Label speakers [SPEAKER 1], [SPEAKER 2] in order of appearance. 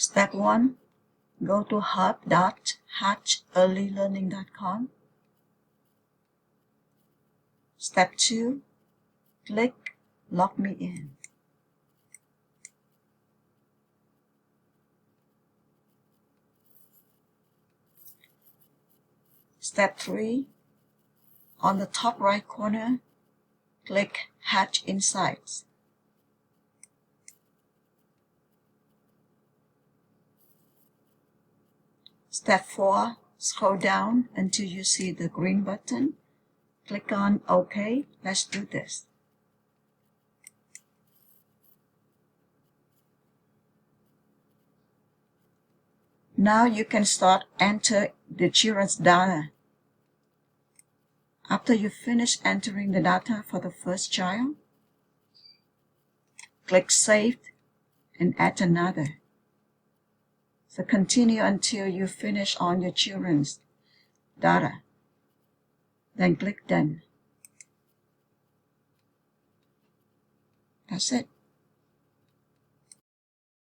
[SPEAKER 1] Step 1. Go to hub.hatchearlylearning.com. Step 2. Click Log Me In. Step 3. On the top right corner, click Hatch Insights. Step 4. Scroll down until you see the green button. Click on OK. Let's do this. Now you can start enter the children's data. After you finish entering the data for the first child, click Save and add another. So continue until you finish on your children's data. Then click Done. That's it.